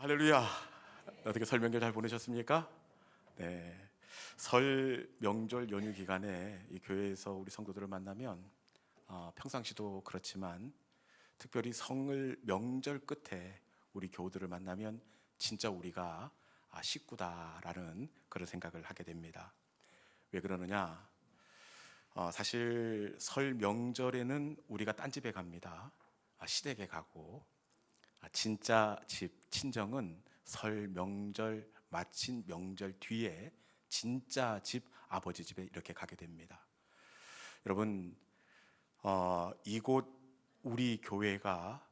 할렐루야. 어떻게 설 명절 잘 보내셨습니까? 네. 설 명절 연휴 기간에 이 교회에서 우리 성도들을 만나면 평상시도 그렇지만 특별히 성을 명절 끝에 우리 교우들을 만나면 진짜 우리가 식구다라는 그런 생각을 하게 됩니다. 왜 그러느냐? 사실 설 명절에는 우리가 딴 집에 갑니다. 시댁에 가고 진짜 집 친정은 설 명절 마친 명절 뒤에 진짜 집 아버지 집에 이렇게 가게 됩니다. 여러분, 이곳 우리 교회가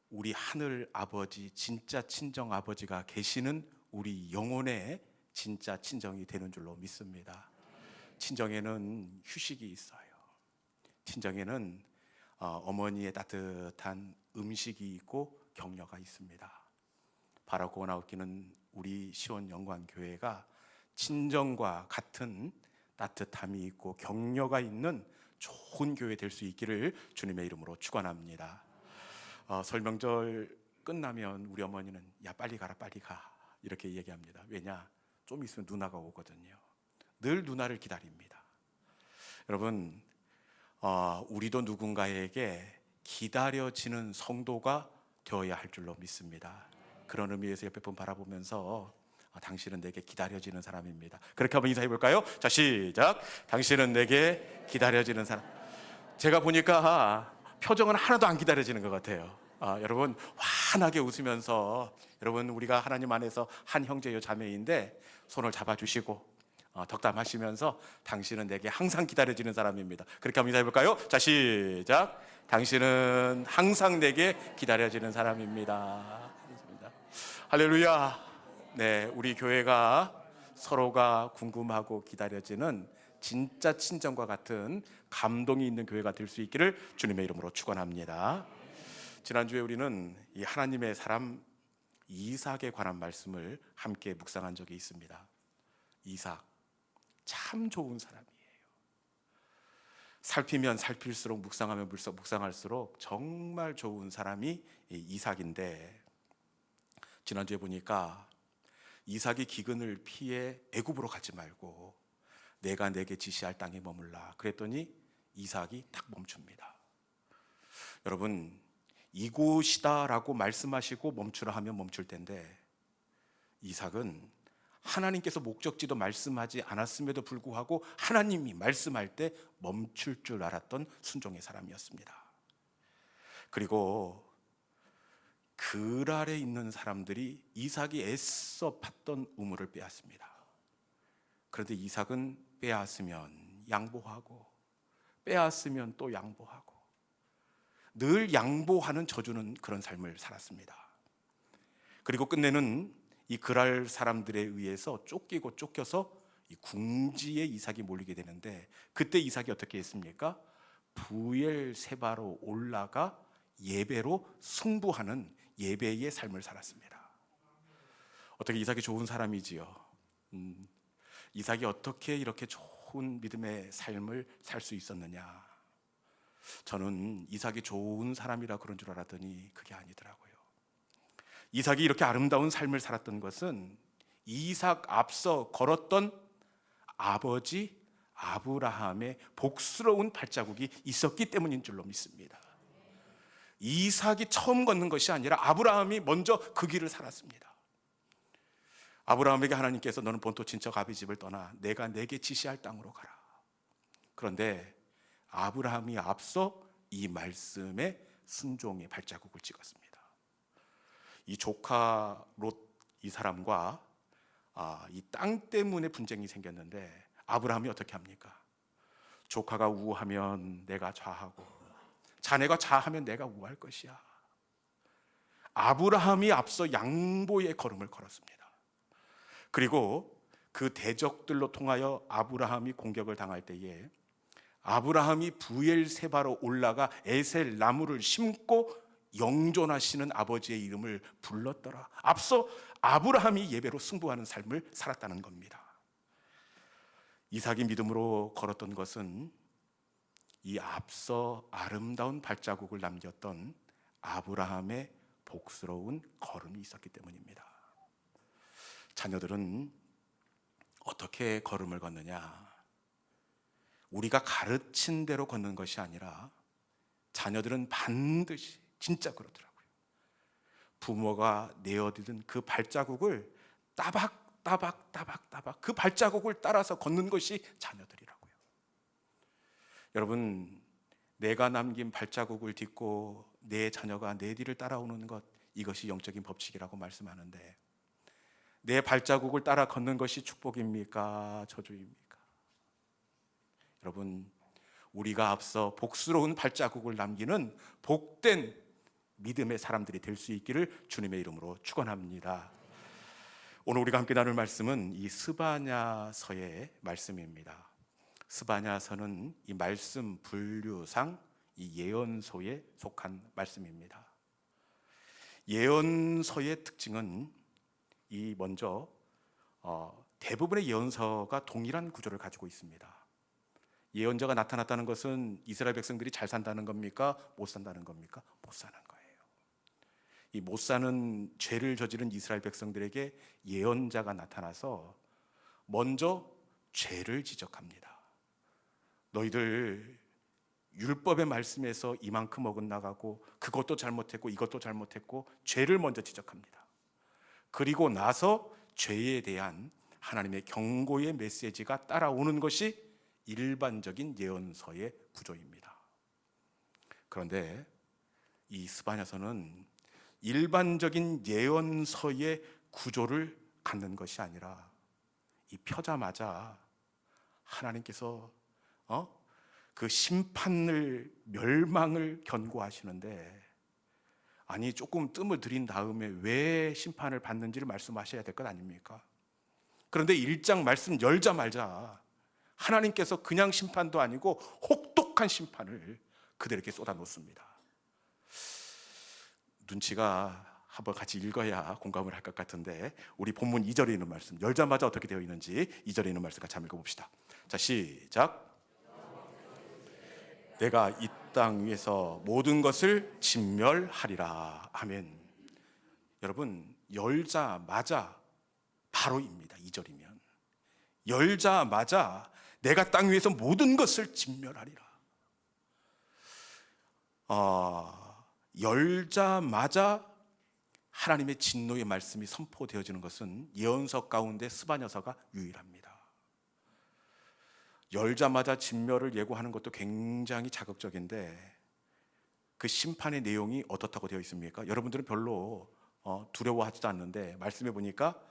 우리 하늘 아버지 진짜 친정 아버지가 계시는 우리 영혼의 진짜 친정이 되는 줄로 믿습니다. 친정에는 휴식이 있어요. 친정에는 어머니의 따뜻한 음식이 있고 격려가 있습니다. 바라고 나오기는 우리 시온 영광교회가 친정과 같은 따뜻함이 있고 격려가 있는 좋은 교회 될 수 있기를 주님의 이름으로 축원합니다. 설 명절 끝나면 우리 어머니는 야 빨리 가라 빨리 가 이렇게 얘기합니다. 왜냐? 좀 있으면 누나가 오거든요. 늘 누나를 기다립니다. 여러분, 우리도 누군가에게 기다려지는 성도가 되어야 할 줄로 믿습니다. 그런 의미에서 옆에 분 바라보면서 당신은 내게 기다려지는 사람입니다. 그렇게 한번 인사해 볼까요? 자, 시작. 당신은 내게 기다려지는 사람. 제가 보니까 표정은 하나도 안 기다려지는 것 같아요. 여러분 환하게 웃으면서, 여러분 우리가 하나님 안에서 한 형제요 자매인데 손을 잡아주시고 덕담하시면서 당신은 내게 항상 기다려지는 사람입니다. 그렇게 한번 인사해 볼까요? 자, 시작. 당신은 항상 내게 기다려지는 사람입니다. 할렐루야. 네, 우리 교회가 서로가 궁금하고 기다려지는 진짜 친정과 같은 감동이 있는 교회가 될 수 있기를 주님의 이름으로 축원합니다. 지난주에 우리는 이 하나님의 사람 이삭에 관한 말씀을 함께 묵상한 적이 있습니다. 이삭 참 좋은 사람이에요. 살피면 살필수록 묵상하면 묵상할수록 정말 좋은 사람이 이삭인데, 지난주에 보니까 이삭이 기근을 피해 애굽으로 가지 말고 내가 내게 지시할 땅에 머물라 그랬더니 이삭이 딱 멈춥니다. 여러분, 이곳이다라고 말씀하시고 멈추라 하면 멈출 텐데 이삭은 하나님께서 목적지도 말씀하지 않았음에도 불구하고 하나님이 말씀할 때 멈출 줄 알았던 순종의 사람이었습니다. 그리고 그 아래 있는 사람들이 이삭이 애써 팠던 우물을 빼앗습니다. 그런데 이삭은 빼앗으면 양보하고 빼앗으면 또 양보하고 늘 양보하는 져주는 그런 삶을 살았습니다. 그리고 끝내는 이 그랄 사람들에 의해서 쫓기고 쫓겨서 이 궁지에 이삭이 몰리게 되는데, 그때 이삭이 어떻게 했습니까? 부엘세바로 올라가 예배로 승부하는 예배의 삶을 살았습니다. 어떻게 이삭이 좋은 사람이지요? 이삭이 어떻게 이렇게 좋은 믿음의 삶을 살 수 있었느냐? 저는 이삭이 좋은 사람이라 그런 줄 알았더니 그게 아니더라고요. 이삭이 이렇게 아름다운 삶을 살았던 것은 이삭 앞서 걸었던 아버지 아브라함의 복스러운 발자국이 있었기 때문인 줄로 믿습니다. 이삭이 처음 걷는 것이 아니라 아브라함이 먼저 그 길을 살았습니다. 아브라함에게 하나님께서 너는 본토 친척 아비 집을 떠나 내가 내게 지시할 땅으로 가라. 그런데 아브라함이 앞서 이 말씀에 순종의 발자국을 찍었습니다. 이 조카 롯 이 사람과 이 땅 때문에 분쟁이 생겼는데 아브라함이 어떻게 합니까? 조카가 우하면 내가 좌하고 자네가 좌하면 내가 우할 것이야. 아브라함이 앞서 양보의 걸음을 걸었습니다. 그리고 그 대적들로 통하여 아브라함이 공격을 당할 때에 아브라함이 부엘세바로 올라가 에셀 나무를 심고 영존하시는 아버지의 이름을 불렀더라. 앞서 아브라함이 예배로 승부하는 삶을 살았다는 겁니다. 이삭이 믿음으로 걸었던 것은 이 앞서 아름다운 발자국을 남겼던 아브라함의 복스러운 걸음이 있었기 때문입니다. 자녀들은 어떻게 걸음을 걷느냐? 우리가 가르친 대로 걷는 것이 아니라 자녀들은 반드시 진짜 그러더라고요. 부모가 내어드린 그 발자국을 따박 그 발자국을 따라서 걷는 것이 자녀들이라고요. 여러분, 내가 남긴 발자국을 딛고 내 자녀가 내 뒤를 따라오는 것, 이것이 영적인 법칙이라고 말씀하는데, 내 발자국을 따라 걷는 것이 축복입니까? 저주입니까? 여러분, 우리가 앞서 복스러운 발자국을 남기는 복된 믿음의 사람들이 될 수 있기를 주님의 이름으로 축원합니다. 오늘 우리가 함께 나눌 말씀은 이 스바냐서의 말씀입니다. 스바냐서는 이 말씀 분류상 이 예언서에 속한 말씀입니다. 예언서의 특징은 이 먼저 대부분의 예언서가 동일한 구조를 가지고 있습니다. 예언자가 나타났다는 것은 이스라엘 백성들이 잘 산다는 겁니까? 못 산다는 겁니까? 못 사는 거예요. 이 못 사는 죄를 저지른 이스라엘 백성들에게 예언자가 나타나서 먼저 죄를 지적합니다. 너희들 율법의 말씀에서 이만큼 어긋나가고 그것도 잘못했고 이것도 잘못했고, 죄를 먼저 지적합니다. 그리고 나서 죄에 대한 하나님의 경고의 메시지가 따라오는 것이 일반적인 예언서의 구조입니다. 그런데 이 스바냐서는 일반적인 예언서의 구조를 갖는 것이 아니라 이 펴자마자 하나님께서 그 심판을, 멸망을 경고하시는데, 아니 조금 뜸을 들인 다음에 왜 심판을 받는지를 말씀하셔야 될 것 아닙니까? 그런데 1장 말씀 열자마자 하나님께서 그냥 심판도 아니고 혹독한 심판을 그들에게 쏟아놓습니다. 눈치가 한번 같이 읽어야 공감을 할 것 같은데, 우리 본문 2절에 있는 말씀 열자마자 어떻게 되어 있는지 2절에 있는 말씀 같이 한번 읽어봅시다. 자, 시작. 내가 이 땅 위에서 모든 것을 진멸하리라. 아멘. 여러분, 열자마자 바로입니다. 2절이면 열자마자 내가 땅 위에서 모든 것을 진멸하리라. 열자마자 하나님의 진노의 말씀이 선포되어지는 것은 예언서 가운데 스바냐서가 유일합니다. 열자마자 진멸을 예고하는 것도 굉장히 자극적인데, 그 심판의 내용이 어떻다고 되어 있습니까? 여러분들은 별로 두려워하지도 않는데, 말씀해 보니까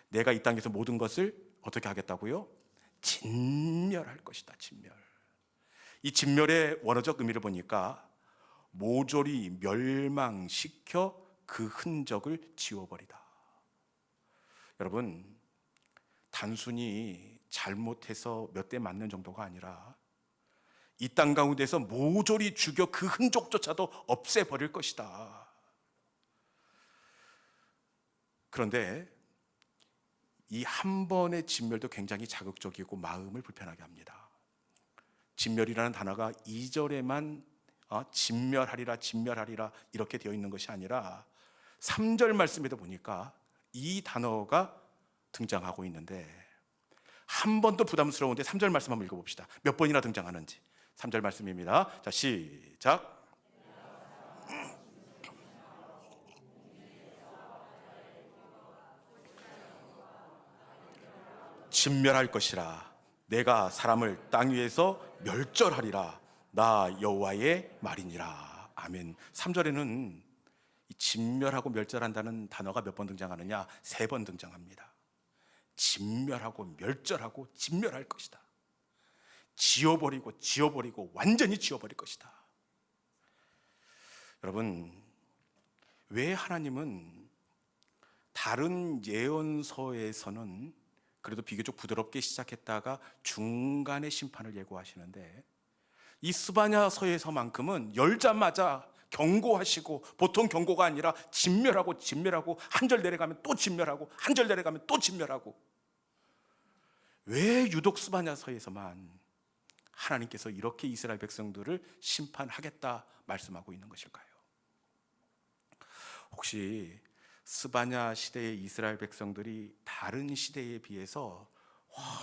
내가 이 땅에서 모든 것을 어떻게 하겠다고요? 진멸할 것이다. 진멸. 이 진멸의 원어적 의미를 보니까 모조리 멸망시켜 그 흔적을 지워버리다. 여러분, 단순히 잘못해서 몇 대 맞는 정도가 아니라 이 땅 가운데서 모조리 죽여 그 흔적조차도 없애버릴 것이다. 그런데 이 한 번의 진멸도 굉장히 자극적이고 마음을 불편하게 합니다. 진멸이라는 단어가 2절에만 진멸하리라 진멸하리라 이렇게 되어 있는 것이 아니라 3절 말씀에도 보니까 이 단어가 등장하고 있는데, 한 번 더 부담스러운데 3절 말씀 한번 읽어봅시다. 몇 번이나 등장하는지. 3절 말씀입니다. 자, 시작. 진멸할 것이라. 내가 사람을 땅 위에서 멸절하리라. 나 여호와의 말이니라. 아멘. 3절에는 이 진멸하고 멸절한다는 단어가 몇 번 등장하느냐? 3번 등장합니다. 진멸하고 멸절하고 진멸할 것이다. 지워버리고 완전히 지워버릴 것이다. 여러분, 왜 하나님은 다른 예언서에서는 그래도 비교적 부드럽게 시작했다가 중간에 심판을 예고하시는데, 이 스바냐서에서만큼은 열자마자 경고하시고, 보통 경고가 아니라 진멸하고 한 절 내려가면 또 진멸하고 한 절 내려가면 또 진멸하고. 왜 유독 스바냐서에서만 하나님께서 이렇게 이스라엘 백성들을 심판하겠다 말씀하고 있는 것일까요? 혹시 스바냐 시대의 이스라엘 백성들이 다른 시대에 비해서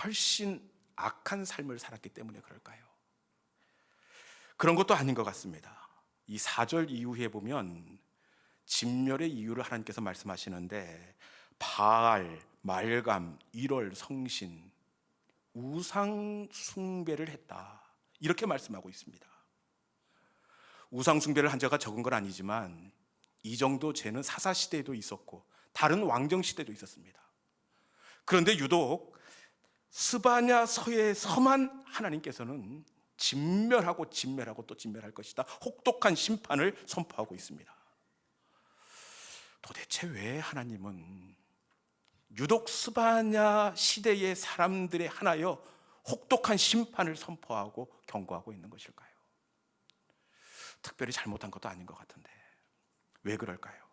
훨씬 악한 삶을 살았기 때문에 그럴까요? 그런 것도 아닌 것 같습니다. 이 4절 이후에 보면 진멸의 이유를 하나님께서 말씀하시는데 바알, 말감, 일월, 성신, 우상 숭배를 했다, 이렇게 말씀하고 있습니다. 우상 숭배를 한 자가 적은 건 아니지만 이 정도 죄는 사사 시대에도 있었고 다른 왕정 시대도 있었습니다. 그런데 유독 스바냐 서에서만 하나님께서는 진멸하고 또 진멸할 것이다, 혹독한 심판을 선포하고 있습니다. 도대체 왜 하나님은 유독 스바냐 시대의 사람들에 한하여 혹독한 심판을 선포하고 경고하고 있는 것일까요? 특별히 잘못한 것도 아닌 것 같은데 왜 그럴까요?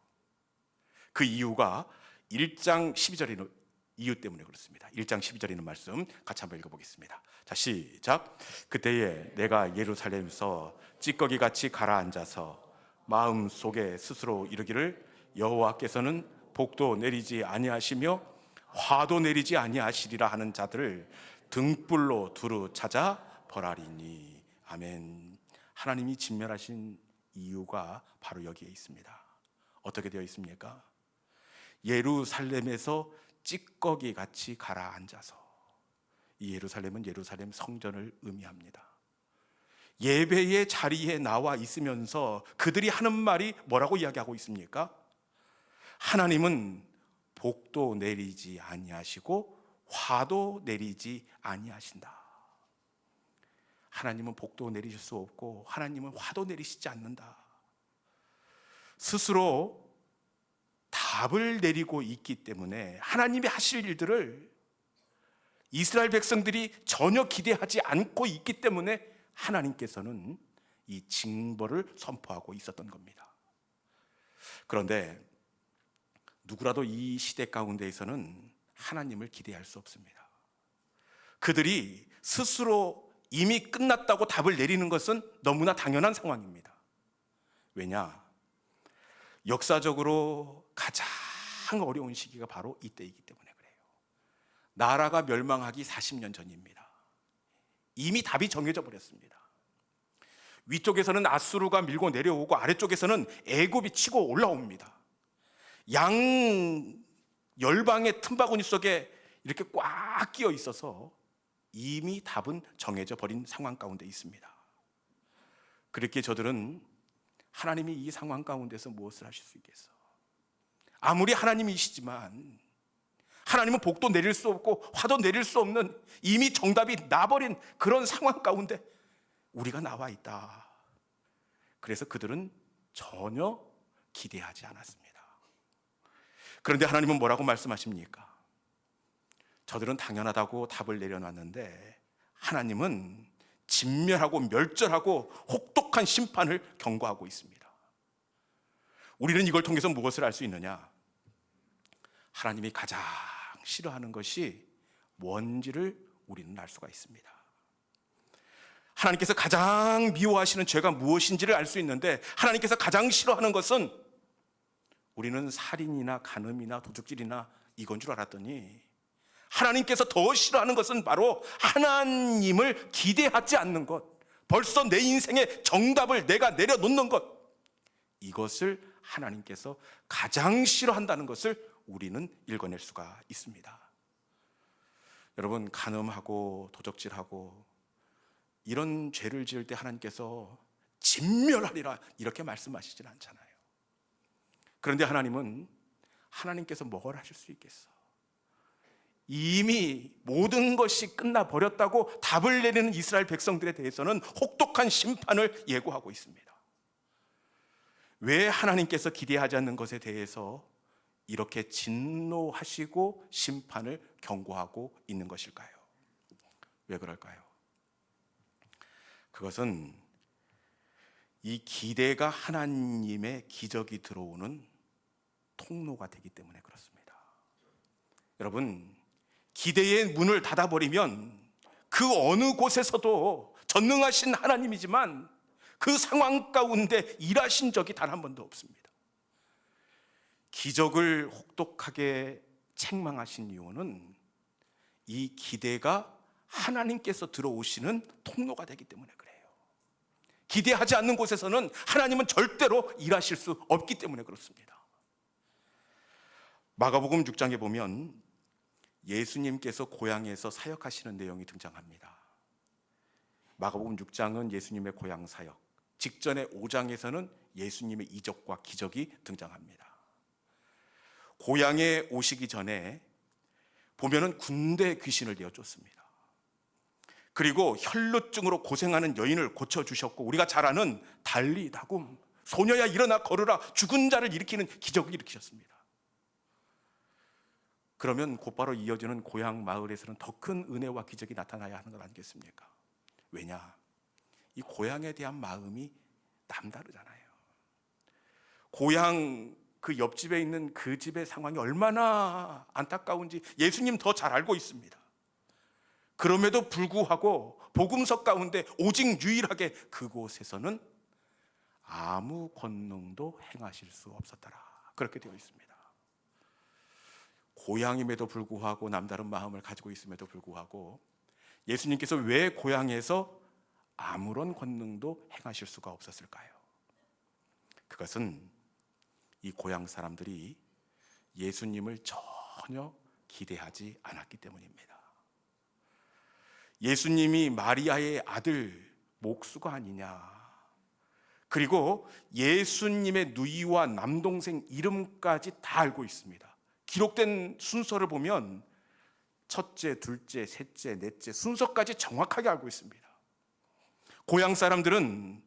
그 이유가 1장 12절의 이유 때문에 그렇습니다. 1장 12절에 있는 말씀 같이 한번 읽어보겠습니다. 자, 시작. 그때에 내가 예루살렘에서 찌꺼기같이 가라앉아서 마음속에 스스로 이르기를 여호와께서는 복도 내리지 아니하시며 화도 내리지 아니하시리라 하는 자들을 등불로 두루 찾아 벌하리니. 아멘. 하나님이 진멸하신 이유가 바로 여기에 있습니다. 어떻게 되어 있습니까? 예루살렘에서 찌꺼기 같이 가라앉아서, 이 예루살렘은 예루살렘 성전을 의미합니다. 예배의 자리에 나와 있으면서 그들이 하는 말이 뭐라고 이야기하고 있습니까? 하나님은 복도 내리지 아니하시고 화도 내리지 아니하신다. 하나님은 복도 내리실 수 없고 하나님은 화도 내리시지 않는다. 스스로 답을 내리고 있기 때문에 하나님이 하실 일들을 이스라엘 백성들이 전혀 기대하지 않고 있기 때문에 하나님께서는 이 징벌을 선포하고 있었던 겁니다. 그런데 누구라도 이 시대 가운데에서는 하나님을 기대할 수 없습니다. 그들이 스스로 이미 끝났다고 답을 내리는 것은 너무나 당연한 상황입니다. 왜냐? 역사적으로 가장 어려운 시기가 바로 이때이기 때문에 그래요. 나라가 멸망하기 40년 전입니다. 이미 답이 정해져 버렸습니다. 위쪽에서는 아수르가 밀고 내려오고 아래쪽에서는 애굽이 치고 올라옵니다. 양 열방의 틈바구니 속에 이렇게 꽉 끼어 있어서 이미 답은 정해져 버린 상황 가운데 있습니다. 그렇게 저들은 하나님이 이 상황 가운데서 무엇을 하실 수 있겠어? 아무리 하나님이시지만 하나님은 복도 내릴 수 없고 화도 내릴 수 없는 이미 정답이 나버린 그런 상황 가운데 우리가 나와 있다. 그래서 그들은 전혀 기대하지 않았습니다. 그런데 하나님은 뭐라고 말씀하십니까? 저들은 당연하다고 답을 내려놨는데 하나님은 진멸하고 멸절하고 혹독한 심판을 경고하고 있습니다. 우리는 이걸 통해서 무엇을 알 수 있느냐? 하나님이 가장 싫어하는 것이 뭔지를 우리는 알 수가 있습니다. 하나님께서 가장 미워하시는 죄가 무엇인지를 알 수 있는데 하나님께서 가장 싫어하는 것은, 우리는 살인이나 간음이나 도둑질이나 이건 줄 알았더니 하나님께서 더 싫어하는 것은 바로 하나님을 기대하지 않는 것, 벌써 내 인생의 정답을 내가 내려놓는 것, 이것을 하나님께서 가장 싫어한다는 것을 우리는 읽어낼 수가 있습니다. 여러분, 간음하고 도적질하고 이런 죄를 지을 때 하나님께서 진멸하리라 이렇게 말씀하시질 않잖아요. 그런데 하나님께서 뭘 하실 수 있겠어? 이미 모든 것이 끝나버렸다고 답을 내리는 이스라엘 백성들에 대해서는 혹독한 심판을 예고하고 있습니다. 왜 하나님께서 기대하지 않는 것에 대해서 이렇게 진노하시고 심판을 경고하고 있는 것일까요? 왜 그럴까요? 그것은 이 기대가 하나님의 기적이 들어오는 통로가 되기 때문에 그렇습니다. 여러분, 기대의 문을 닫아버리면 그 어느 곳에서도 전능하신 하나님이지만 그 상황 가운데 일하신 적이 단 한 번도 없습니다. 기적을 혹독하게 책망하신 이유는 이 기대가 하나님께서 들어오시는 통로가 되기 때문에 그래요. 기대하지 않는 곳에서는 하나님은 절대로 일하실 수 없기 때문에 그렇습니다. 마가복음 6장에 보면 예수님께서 고향에서 사역하시는 내용이 등장합니다. 마가복음 6장은 예수님의 고향 사역, 직전에 5장에서는 예수님의 이적과 기적이 등장합니다. 고향에 오시기 전에 보면은 군대 귀신을 내어쫓습니다. 그리고 혈루증으로 고생하는 여인을 고쳐주셨고, 우리가 잘 아는 달리 다굼, 소녀야 일어나 걸으라, 죽은 자를 일으키는 기적을 일으키셨습니다. 그러면 곧바로 이어지는 고향 마을에서는 더 큰 은혜와 기적이 나타나야 하는 것 아니겠습니까? 왜냐? 이 고향에 대한 마음이 남다르잖아요. 고향 그 옆집에 있는 그 집의 상황이 얼마나 안타까운지 예수님 더 잘 알고 있습니다. 그럼에도 불구하고 복음서 가운데 오직 유일하게 그곳에서는 아무 권능도 행하실 수 없었더라, 그렇게 되어 있습니다. 고향임에도 불구하고 남다른 마음을 가지고 있음에도 불구하고 예수님께서 왜 고향에서 아무런 권능도 행하실 수가 없었을까요? 그것은 이 고향 사람들이 예수님을 전혀 기대하지 않았기 때문입니다. 예수님이 마리아의 아들 목수가 아니냐, 그리고 예수님의 누이와 남동생 이름까지 다 알고 있습니다. 기록된 순서를 보면 첫째, 둘째, 셋째, 넷째 순서까지 정확하게 알고 있습니다. 고향 사람들은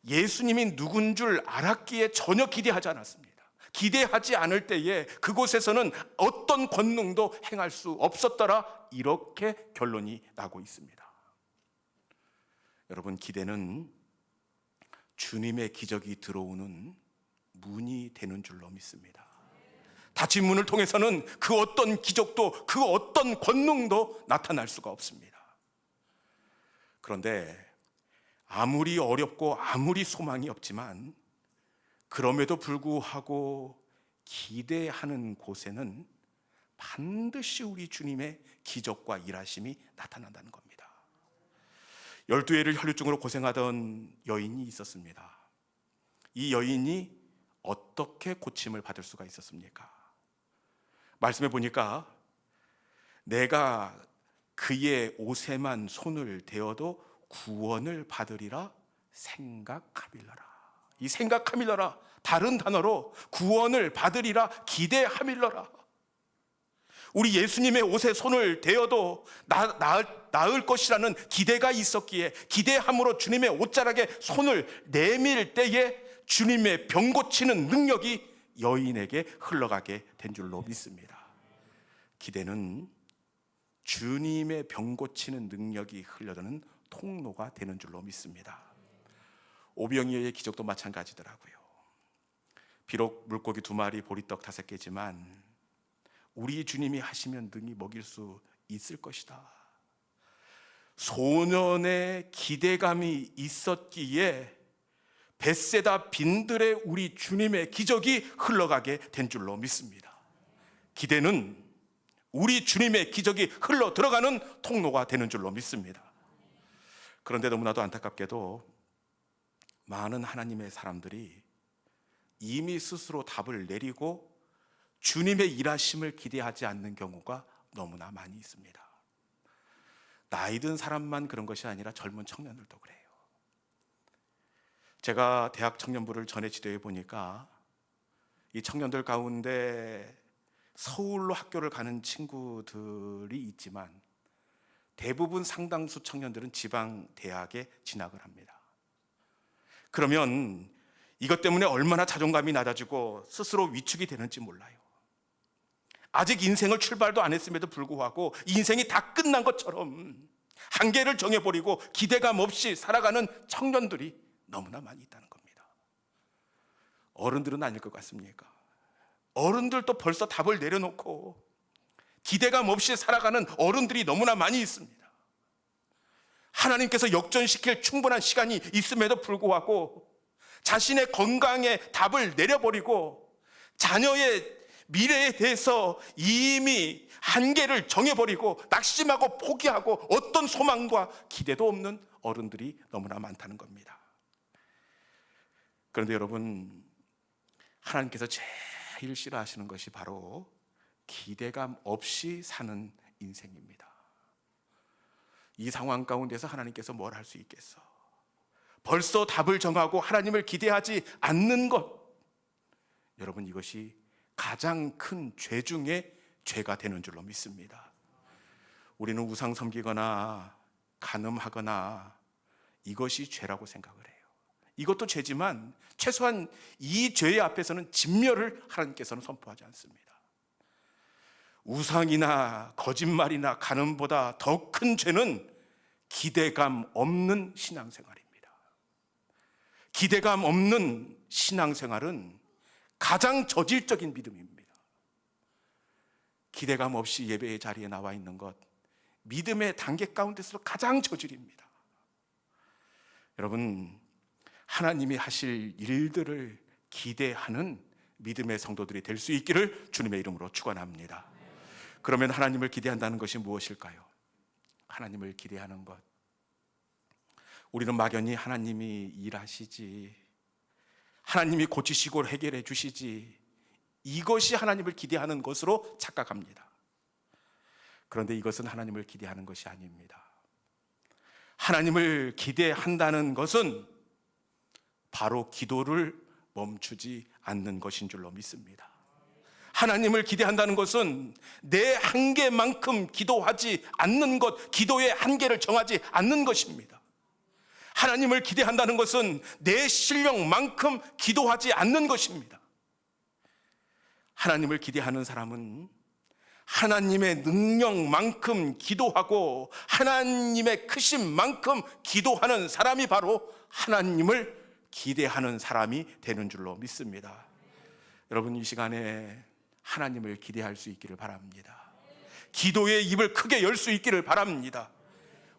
예수님이 누군 줄 알았기에 전혀 기대하지 않았습니다. 기대하지 않을 때에 그곳에서는 어떤 권능도 행할 수 없었더라, 이렇게 결론이 나고 있습니다. 여러분, 기대는 주님의 기적이 들어오는 문이 되는 줄로 믿습니다. 닫힌 문을 통해서는 그 어떤 기적도 그 어떤 권능도 나타날 수가 없습니다. 그런데 아무리 어렵고 아무리 소망이 없지만 그럼에도 불구하고 기대하는 곳에는 반드시 우리 주님의 기적과 일하심이 나타난다는 겁니다. 12해를 혈루증으로 고생하던 여인이 있었습니다. 이 여인이 어떻게 고침을 받을 수가 있었습니까? 말씀해 보니까 내가 그의 옷에만 손을 대어도 구원을 받으리라 생각하밀러라. 이 생각하밀러라, 다른 단어로 구원을 받으리라 기대하밀러라. 우리 예수님의 옷에 손을 대어도 나을 것이라는 기대가 있었기에 기대함으로 주님의 옷자락에 손을 내밀 때에 주님의 병 고치는 능력이 여인에게 흘러가게 된 줄로 믿습니다. 기대는 주님의 병 고치는 능력이 흘러드는 통로가 되는 줄로 믿습니다. 오병이어의 기적도 마찬가지더라고요. 비록 물고기 2마리, 보리떡 5개지만 우리 주님이 하시면 능히 먹일 수 있을 것이다. 소년의 기대감이 있었기에 벳세다 빈들에 우리 주님의 기적이 흘러가게 된 줄로 믿습니다. 기대는 우리 주님의 기적이 흘러 들어가는 통로가 되는 줄로 믿습니다. 그런데 너무나도 안타깝게도 많은 하나님의 사람들이 이미 스스로 답을 내리고 주님의 일하심을 기대하지 않는 경우가 너무나 많이 있습니다. 나이 든 사람만 그런 것이 아니라 젊은 청년들도 그래요. 제가 대학 청년부를 전에 지도해 보니까 이 청년들 가운데 서울로 학교를 가는 친구들이 있지만 대부분 상당수 청년들은 지방 대학에 진학을 합니다. 그러면 이것 때문에 얼마나 자존감이 낮아지고 스스로 위축이 되는지 몰라요. 아직 인생을 출발도 안 했음에도 불구하고 인생이 다 끝난 것처럼 한계를 정해버리고 기대감 없이 살아가는 청년들이 너무나 많이 있다는 겁니다. 어른들은 아닐 것 같습니까? 어른들도 벌써 답을 내려놓고 기대감 없이 살아가는 어른들이 너무나 많이 있습니다. 하나님께서 역전시킬 충분한 시간이 있음에도 불구하고 자신의 건강에 답을 내려버리고 자녀의 미래에 대해서 이미 한계를 정해버리고 낙심하고 포기하고 어떤 소망과 기대도 없는 어른들이 너무나 많다는 겁니다. 그런데 여러분, 하나님께서 제일 싫어하시는 것이 바로 기대감 없이 사는 인생입니다. 이 상황 가운데서 하나님께서 뭘 할 수 있겠어? 벌써 답을 정하고 하나님을 기대하지 않는 것, 여러분, 이것이 가장 큰 죄 중에 죄가 되는 줄로 믿습니다. 우리는 우상 섬기거나 간음하거나 이것이 죄라고 생각을 해요. 이것도 죄지만 최소한 이 죄의 앞에서는 진멸을 하나님께서는 선포하지 않습니다. 우상이나 거짓말이나 간음보다 더 큰 죄는 기대감 없는 신앙생활입니다. 기대감 없는 신앙생활은 가장 저질적인 믿음입니다. 기대감 없이 예배의 자리에 나와 있는 것, 믿음의 단계 가운데서 가장 저질입니다. 여러분, 하나님이 하실 일들을 기대하는 믿음의 성도들이 될 수 있기를 주님의 이름으로 축원합니다. 그러면 하나님을 기대한다는 것이 무엇일까요? 하나님을 기대하는 것, 우리는 막연히 하나님이 일하시지, 하나님이 고치시고 해결해 주시지, 이것이 하나님을 기대하는 것으로 착각합니다. 그런데 이것은 하나님을 기대하는 것이 아닙니다. 하나님을 기대한다는 것은 바로 기도를 멈추지 않는 것인 줄로 믿습니다. 하나님을 기대한다는 것은 내 한계만큼 기도하지 않는 것, 기도의 한계를 정하지 않는 것입니다. 하나님을 기대한다는 것은 내 실력만큼 기도하지 않는 것입니다. 하나님을 기대하는 사람은 하나님의 능력만큼 기도하고 하나님의 크심만큼 기도하는 사람이 바로 하나님을 기대하는 사람이 되는 줄로 믿습니다. 여러분, 이 시간에 하나님을 기대할 수 있기를 바랍니다. 기도의 입을 크게 열 수 있기를 바랍니다.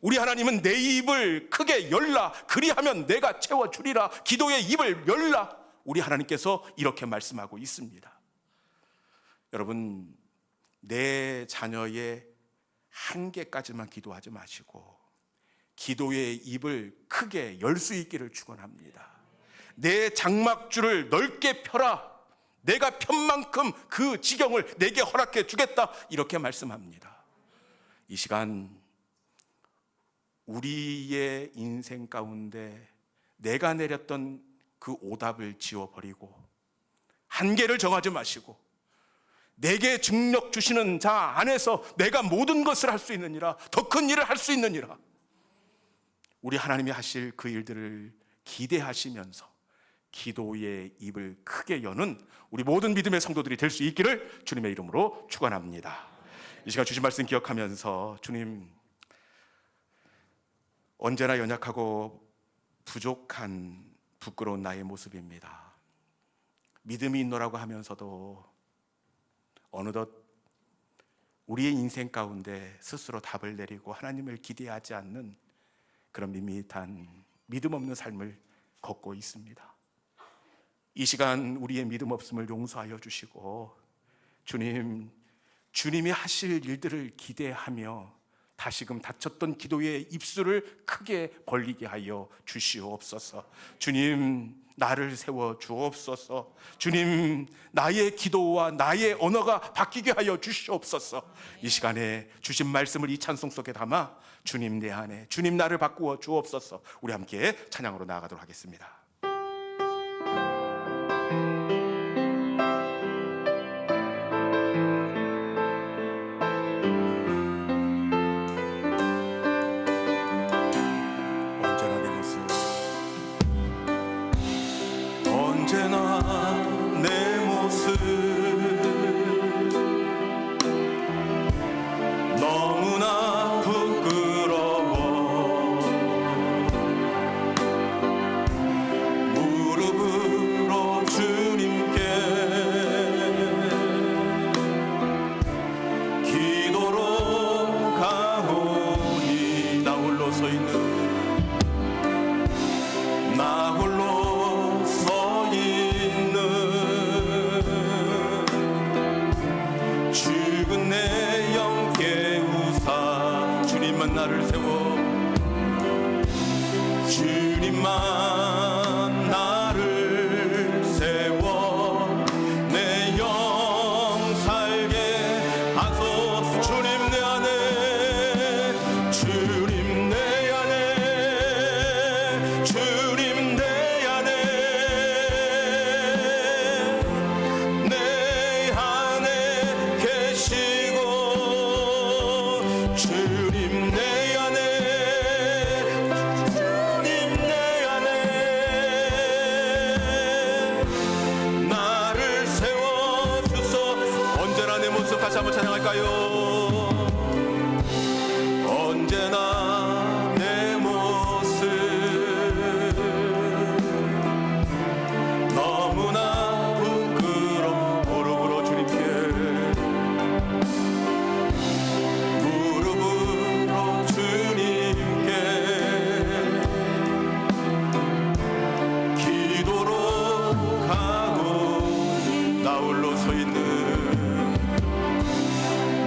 우리 하나님은 내 입을 크게 열라, 그리하면 내가 채워주리라. 기도의 입을 열라, 우리 하나님께서 이렇게 말씀하고 있습니다. 여러분, 내 자녀의 한계까지만 기도하지 마시고 기도의 입을 크게 열 수 있기를 축원합니다. 내 장막줄을 넓게 펴라, 내가 편 만큼 그 지경을 내게 허락해 주겠다, 이렇게 말씀합니다. 이 시간 우리의 인생 가운데 내가 내렸던 그 오답을 지워버리고 한계를 정하지 마시고 내게 능력 주시는 자 안에서 내가 모든 것을 할 수 있느니라, 더 큰 일을 할 수 있느니라, 우리 하나님이 하실 그 일들을 기대하시면서 기도의 입을 크게 여는 우리 모든 믿음의 성도들이 될 수 있기를 주님의 이름으로 축원합니다. 이 시간 주신 말씀 기억하면서, 주님, 언제나 연약하고 부족한 부끄러운 나의 모습입니다. 믿음이 있노라고 하면서도 어느덧 우리의 인생 가운데 스스로 답을 내리고 하나님을 기대하지 않는 그런 밋밋한 믿음 없는 삶을 걷고 있습니다. 이 시간 우리의 믿음 없음을 용서하여 주시고, 주님, 주님이 하실 일들을 기대하며 다시금 닫혔던 기도의 입술을 크게 벌리게 하여 주시옵소서. 주님, 나를 세워 주옵소서. 주님, 나의 기도와 나의 언어가 바뀌게 하여 주시옵소서. 이 시간에 주신 말씀을 이 찬송 속에 담아 주님 내 안에, 주님 나를 바꾸어 주옵소서. 우리 함께 찬양으로 나아가도록 하겠습니다. 나를 세워 주님만 나를 세워 내 영 살게 하소서. 주님 내 안에 주님 내 안에 주님 내 안에 내 안에 계시고 주님 내 안에 주님 내 안에 나를 세워주소. 언제나 내 모습 같이 한번 찬양할까요? 언제나 내 모습 너무나 부끄러워 무릎으로 주님께 무릎으로 주님께 기도로 가고 나 홀로 서 있는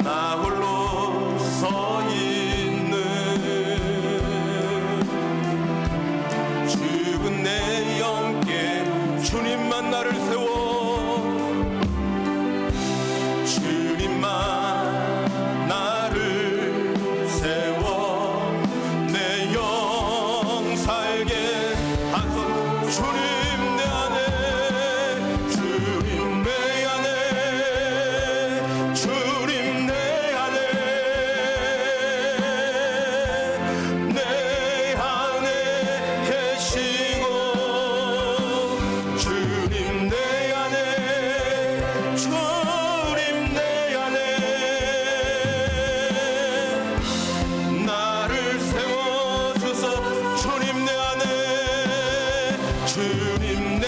나 홀로 서 있는 죽은 내 영께 주님만 나를 세워 주님만 나를 세워 내 영 살게 하소서. 주님 내 안에 주님 내 안에 주님 내 안에 내 안에 계시고 주님 내 안에 주님 내 안에 나를 세워주소. 주님 내 안에 주님 내